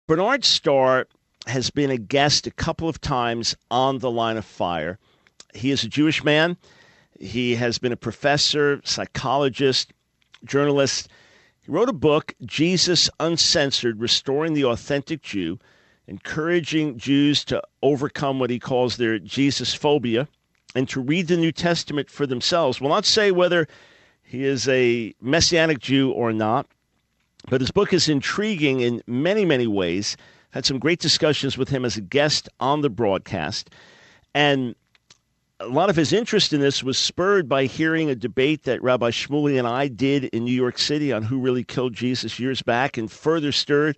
Bernard Starr has been a guest a couple of times on The Line of Fire. He is a Jewish man. He has been a professor, psychologist, journalist. He wrote a book, Jesus Uncensored, Restoring the Authentic Jew, encouraging Jews to overcome what he calls their Jesus phobia and to read the New Testament for themselves. We'll not say whether he is a Messianic Jew or not, but his book is intriguing in many, many ways. Had some great discussions with him as a guest on the broadcast. And a lot of his interest in this was spurred by hearing a debate that Rabbi Shmuley and I did in New York City on who really killed Jesus years back, and further stirred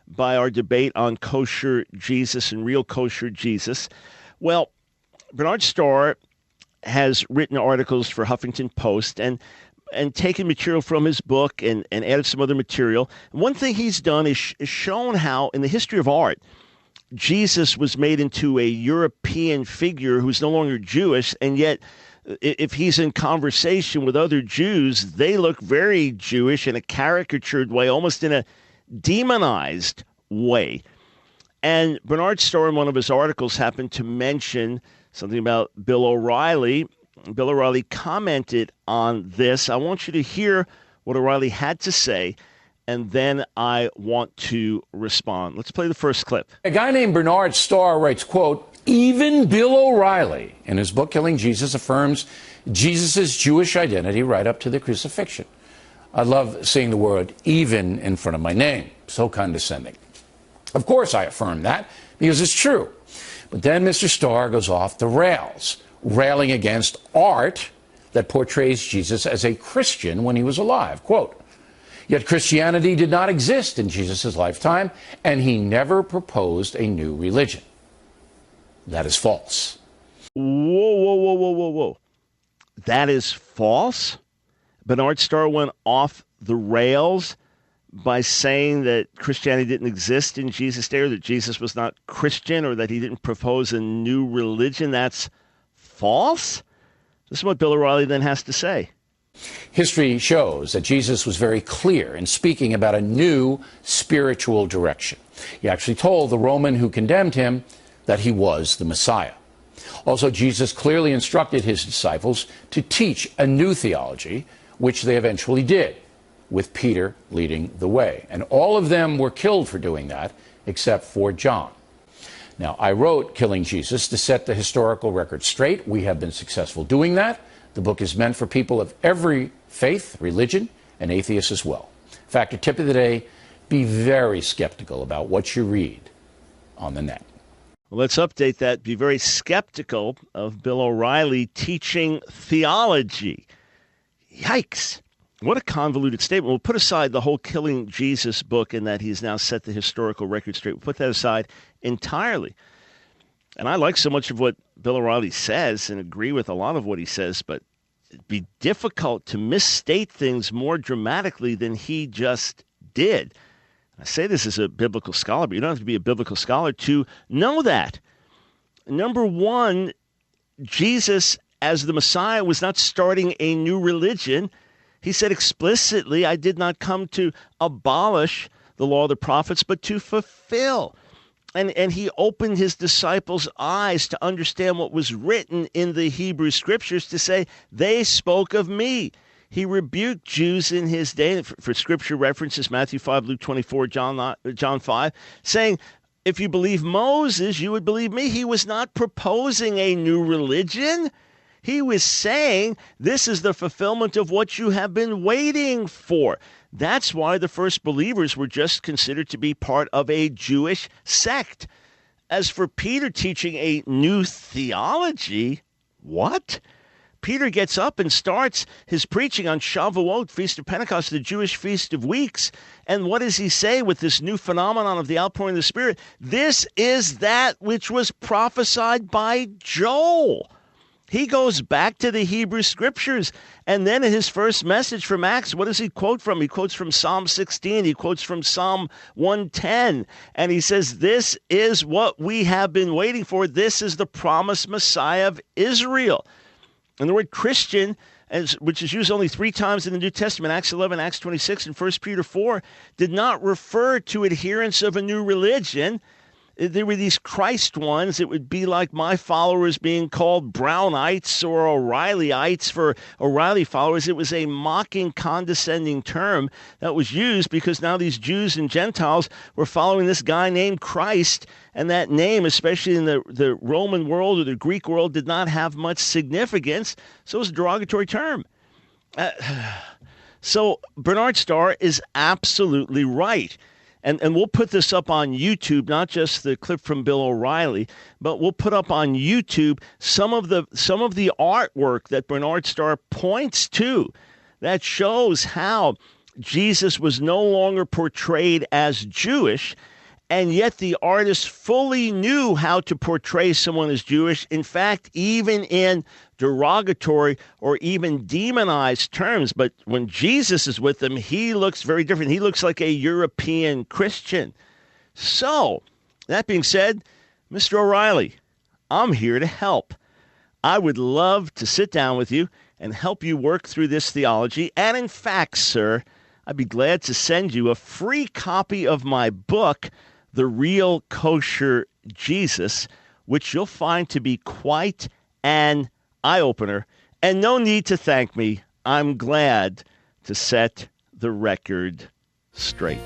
by our debate on kosher Jesus and real kosher Jesus. Well, Bernard Starr has written articles for Huffington Post and taken material from his book and added some other material. And one thing he's done is shown how, in the history of art, Jesus was made into a European figure who's no longer Jewish, and yet if he's in conversation with other Jews, they look very Jewish in a caricatured way, almost in a demonized way. And Bernard Starr, in one of his articles, happened to mention something about Bill O'Reilly. Bill O'Reilly commented on this. I want you to hear what O'Reilly had to say, and then I want to respond. Let's play the first clip. A guy named Bernard Starr writes, quote, "Even Bill O'Reilly, in his book Killing Jesus, affirms Jesus' Jewish identity right up to the crucifixion." I love seeing the word even in front of my name. So condescending. Of course I affirm that, because it's true. But then Mr. Starr goes off the rails, railing against art that portrays Jesus as a Christian when he was alive. Quote, "Yet Christianity did not exist in Jesus' lifetime, and he never proposed a new religion." That is false. Whoa. That is false? Bernard Starr went off the rails by saying that Christianity didn't exist in Jesus' day, or that Jesus was not Christian, or that he didn't propose a new religion. That's false? This is what Bill O'Reilly then has to say. History shows that Jesus was very clear in speaking about a new spiritual direction. He actually told the Roman who condemned him that he was the Messiah. Also, Jesus clearly instructed his disciples to teach a new theology, which they eventually did, with Peter leading the way. And all of them were killed for doing that, except for John. Now, I wrote Killing Jesus to set the historical record straight. We have been successful doing that. The book is meant for people of every faith, religion, and atheists as well. In fact, a tip of the day, be very skeptical about what you read on the net. Well, let's update that. Be very skeptical of Bill O'Reilly teaching theology. Yikes. What a convoluted statement. We'll put aside the whole Killing Jesus book and that he's now set the historical record straight. We'll put that aside entirely. And I like so much of what Bill O'Reilly says and agree with a lot of what he says, but it'd be difficult to misstate things more dramatically than he just did. I say this as a biblical scholar, but you don't have to be a biblical scholar to know that. Number one, Jesus, as the Messiah, was not starting a new religion. He said explicitly, "I did not come to abolish the law of the prophets, but to fulfill." And he opened his disciples' eyes to understand what was written in the Hebrew Scriptures, to say, they spoke of me. He rebuked Jews in his day, for Scripture references, Matthew 5, Luke 24, John 5, saying, if you believe Moses, you would believe me. He was not proposing a new religion. He was saying, this is the fulfillment of what you have been waiting for. That's why the first believers were just considered to be part of a Jewish sect. As for Peter teaching a new theology, what? Peter gets up and starts his preaching on Shavuot, Feast of Pentecost, the Jewish Feast of Weeks. And what does he say with this new phenomenon of the outpouring of the Spirit? This is that which was prophesied by Joel. He goes back to the Hebrew Scriptures. And then in his first message from Acts, what does he quote from? He quotes from Psalm 16. He quotes from Psalm 110. And he says, this is what we have been waiting for. This is the promised Messiah of Israel. And the word Christian which is used only 3 times in the New Testament, Acts 11, Acts 26, and 1 Peter 4, did not refer to adherents of a new religion. There were these Christ ones. It would be like my followers being called Brownites or O'Reillyites for O'Reilly followers. It was a mocking, condescending term that was used because now these Jews and Gentiles were following this guy named Christ, and that name, especially in the Roman world or the Greek world, did not have much significance, so it was a derogatory term. So Bernard Starr is absolutely right. And we'll put this up on YouTube, not just the clip from Bill O'Reilly, but we'll put up on YouTube some of the artwork that Bernard Starr points to that shows how Jesus was no longer portrayed as Jewish, and yet the artist fully knew how to portray someone as Jewish. In fact, even in derogatory or even demonized terms. But when Jesus is with them, he looks very different. He looks like a European Christian. So, that being said, Mr. O'Reilly, I'm here to help. I would love to sit down with you and help you work through this theology. And in fact, sir, I'd be glad to send you a free copy of my book, The Real Kosher Jesus, which you'll find to be quite an eye-opener. And no need to thank me. I'm glad to set the record straight.